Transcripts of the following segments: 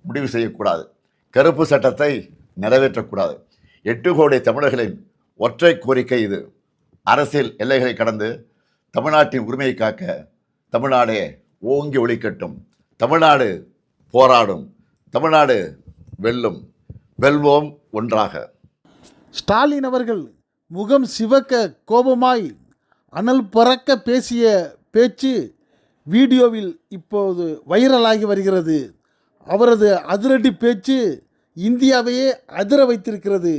முடிவு செய்யக்கூடாது. கருப்பு சட்டத்தை நிறைவேற்றக்கூடாது. 8 கோடி தமிழர்களின் ஒற்றை கோரிக்கை இது. அரசியல் எல்லைகளை கடந்து தமிழ்நாட்டின் உரிமையை காக்க தமிழ்நாடே ஓங்கி ஒலிக்கட்டும். தமிழ்நாடு போராடும். தமிழ்நாடு வெல்லும். வெல்வோம் ஒன்றாக. ஸ்டாலின் அவர்கள் முகம் சிவக்க கோபமாய் அனல் பறக்க பேசிய பேச்சு வீடியோவில் இப்போது வைரலாகி வருகிறது. அவரது அதிரடி பேச்சு இந்தியாவையே அதிர வைத்திருக்கிறது.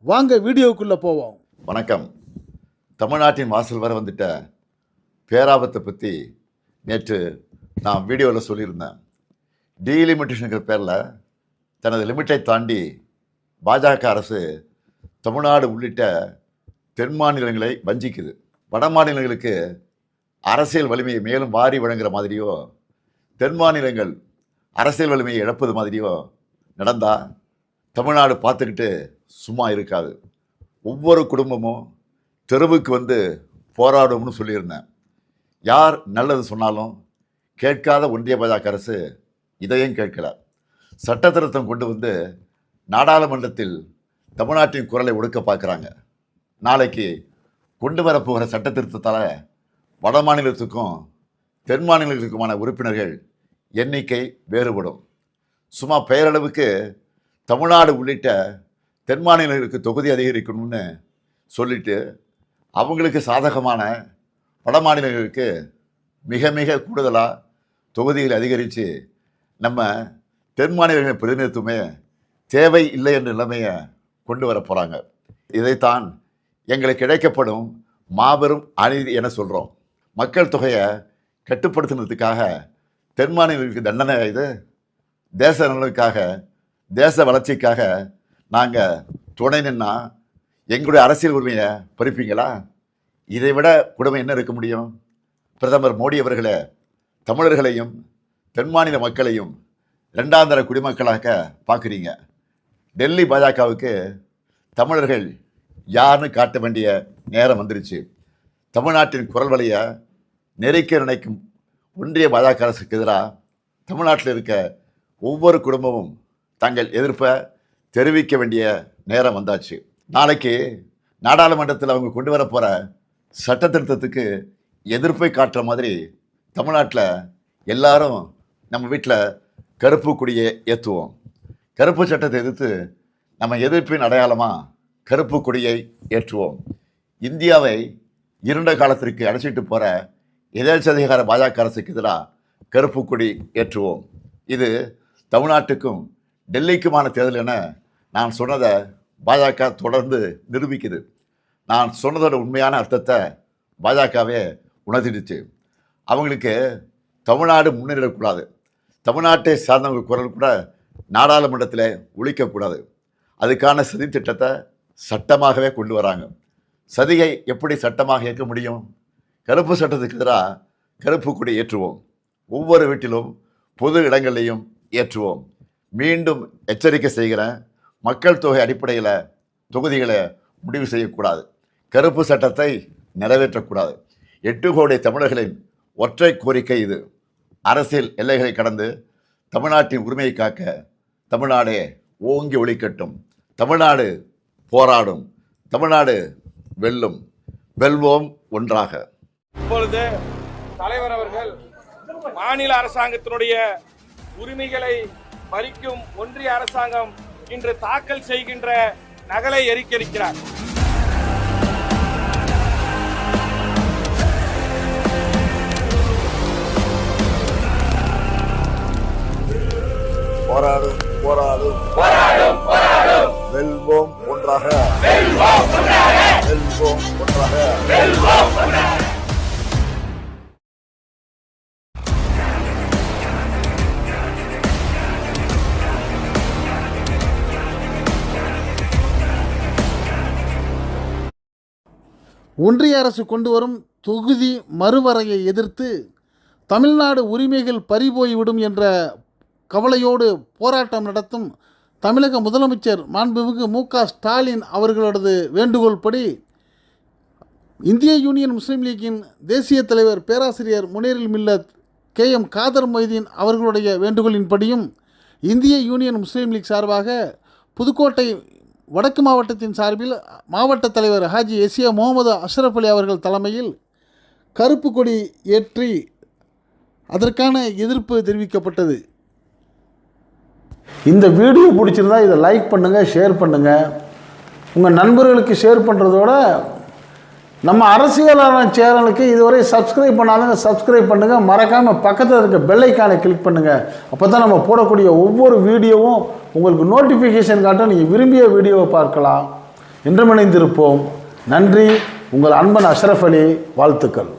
வாங்க வீடியோக்குள்ளே போவோம். வணக்கம். தமிழ்நாட்டின் வாசல் வர வந்துட்ட பேராபத்தை பற்றி நேற்று நான் வீடியோவில் சொல்லியிருந்தேன். டீலிமிட்டேஷனுங்கிற பேரில் தனது லிமிட்டை தாண்டி பாஜக அரசு தமிழ்நாடு உள்ளிட்ட தென் மாநிலங்களை வஞ்சிக்குது. வட மாநிலங்களுக்கு அரசியல் வலிமையை மேலும் வாரி வழங்குற மாதிரியோ, தென் மாநிலங்கள் அரசியல் வலிமையை இழப்பது மாதிரியோ நடந்தால் தமிழ்நாடு பார்த்துக்கிட்டு சும்மா இருக்காது. ஒவ்வொரு குடும்பமும் தெருவுக்கு வந்து போராடும்னு சொல்லியிருந்தேன். யார் நல்லது சொன்னாலும் கேட்காத ஒன்றிய பாஜக அரசு இதையும் கேட்கல. சட்ட திருத்தம் கொண்டு வந்து நாடாளுமன்றத்தில் தமிழ்நாட்டின் குரலை ஒடுக்க பார்க்குறாங்க. நாளைக்கு கொண்டு வரப்போகிற சட்ட திருத்தத்தால் வட மாநிலத்துக்கும் தென் மாநிலங்களுக்குமான உறுப்பினர்கள் எண்ணிக்கை வேறுபடும். சும்மா பெயரளவுக்கு தமிழ்நாடு உள்ளிட்ட தென் மாநிலங்களுக்கு தொகுதி அதிகரிக்கணும்னு சொல்லிட்டு அவங்களுக்கு சாதகமான வட மாநிலங்களுக்கு மிக மிக கூடுதலாக தொகுதிகளை அதிகரித்து நம்ம தென் மாநிலங்களின் பிரதிநிதித்துவமே தேவை இல்லை என்ற நிலைமையை கொண்டு வர போகிறாங்க. இதைத்தான் எங்களுக்கு கிடைக்கப்படும் மாபெரும் அநீதி என சொல்கிறோம். மக்கள் தொகையை கட்டுப்படுத்துனதுக்காக தென் மாநிலங்களுக்கு தண்டனை இது. தேச நலனுக்காக, தேச வளர்ச்சிக்காக நாங்கள் துணை நின்னா எங்களுடைய அரசியல் உரிமையை பறிப்பீங்களா? இதை விட கொடுமை என்ன இருக்க முடியும்? பிரதமர் மோடி அவர்களே, தமிழர்களையும் தென் மாநில மக்களையும் இரண்டாந்தர குடிமக்களாக பார்க்குறீங்க. டெல்லி பாஜகவுக்கு தமிழர்கள் யாருன்னு காட்ட வேண்டிய நேரம் வந்துருச்சு. தமிழ்நாட்டின் குரல் வழியை நெருக்க நினைக்கும் ஒன்றிய பாஜக அரசுக்கு எதிராக தமிழ்நாட்டில் இருக்க ஒவ்வொரு குடும்பமும் தங்கள் எதிர்ப்பை தெரிவிக்க வேண்டிய நேரம் வந்தாச்சு. நாளைக்கு நாடாளுமன்றத்தில் அவங்க கொண்டு வர போகிற சட்ட திருத்தத்துக்கு எதிர்ப்பை காட்டுற மாதிரி தமிழ்நாட்டில் எல்லாரும் நம்ம வீட்டில் கருப்பு கொடியை ஏற்றுவோம். கருப்பு சட்டத்தை எதிர்த்து நம்ம எதிர்ப்பின் அடையாளமாக கருப்பு கொடியை ஏற்றுவோம். இந்தியாவை இருண்ட காலத்திற்கு அழைச்சிட்டு போகிற எதேச்சதிகார பாஜக அரசுக்கு எதிராக கருப்பு கொடி ஏற்றுவோம். இது தமிழ்நாட்டுக்கும் டெல்லிக்குமான தேர்தல் என நான் சொன்னதை பாஜக தொடர்ந்து நிரூபிக்குது. நான் சொன்னதோட உண்மையான அர்த்தத்தை பாஜகவே உணர்த்திடுச்சு. அவங்களுக்கு தமிழ்நாடு முன்னேறக்கூடாது, தமிழ்நாட்டை சார்ந்தவங்க குரல் கூட நாடாளுமன்றத்தில் ஒழிக்கக்கூடாது. அதுக்கான சதி திட்டத்தை சட்டமாகவே கொண்டு வராங்க. சதியை எப்படி சட்டமாக ஏற்க முடியும்? கருப்பு சட்டத்துக்கு எதிராக கருப்பு கொடி ஏற்றுவோம். ஒவ்வொரு வீட்டிலும் பொது இடங்களையும் ஏற்றுவோம். மீண்டும் எச்சரிக்கை செய்கிறேன், மக்கள் தொகை அடிப்படையில் தொகுதிகளை முடிவு செய்யக்கூடாது. கருப்பு சட்டத்தை நிறைவேற்றக்கூடாது. 8 கோடி தமிழர்களின் ஒற்றை கோரிக்கை இது. அரசியல் எல்லைகளை கடந்து தமிழ்நாட்டின் உரிமையை காக்க தமிழ்நாடே ஓங்கி ஒலிக்கட்டும். தமிழ்நாடு போராடும். தமிழ்நாடு வெல்லும். வெல்வோம் ஒன்றாக. இப்பொழுது தலைவர் அவர்கள் மாநில அரசாங்கத்தினுடைய உரிமைகளை பறிக்கும் ஒன்றிய அரசாங்கம் இன்று தாக்கல் செய்கின்ற நகலை எரிக்கிறார். போராடும் போராடும் போராடும் போராடும். வெல்வோம் ஒன்றாக. வெல்வோம் ஒன்றாக. வெல்வோம் ஒன்றாக. வெல்வோம் ஒன்றாக. ஒன்றிய அரசு கொண்டு வரும் தொகுதி மறுவரையை எதிர்த்து தமிழ்நாடு உரிமைகள் பறிபோய்விடும் என்ற கவலையோடு போராட்டம் நடத்தும் தமிழக முதலமைச்சர் மாண்புமிகு மு.க. ஸ்டாலின் அவர்களது வேண்டுகோள் படி இந்திய யூனியன் முஸ்லீம் லீக்கின் தேசிய தலைவர் பேராசிரியர் முனீருல் மில்லத் கே.எம். காதர் மொய்தீன் அவர்களுடைய வேண்டுகோளின்படியும் இந்திய யூனியன் முஸ்லீம் லீக் சார்பாக புதுக்கோட்டை வடக்கு மாவட்டத்தின் சார்பில் மாவட்ட தலைவர் ஹாஜி எஸ்ஏ முகமது அஷ்ரஃப் அலி அவர்கள் தலைமையில் கருப்பு கொடி ஏற்றி அதற்கான எதிர்ப்பு தெரிவிக்கப்பட்டது. இந்த வீடியோ பிடிச்சிருந்தா இதை லைக் பண்ணுங்கள், ஷேர் பண்ணுங்கள். உங்கள் நண்பர்களுக்கு ஷேர் பண்ணுறதோட நம்ம அரசியலான சேனலுக்கு இதுவரை சப்ஸ்கிரைப் பண்ணாதவங்க சப்ஸ்கிரைப் பண்ணுங்கள். மறக்காமல் பக்கத்தில் இருக்க பெல் ஐக்கானை கிளிக் பண்ணுங்கள். அப்போ தான் நம்ம போடக்கூடிய ஒவ்வொரு வீடியோவும் உங்களுக்கு நோட்டிஃபிகேஷன் காட்டும். நீங்கள் விரும்பிய வீடியோவை பார்க்கலாம். என்றும் இணைந்திருப்போம். நன்றி. உங்கள் அன்பன் அஷ்ரஃப் அலி. வாழ்த்துக்கள்.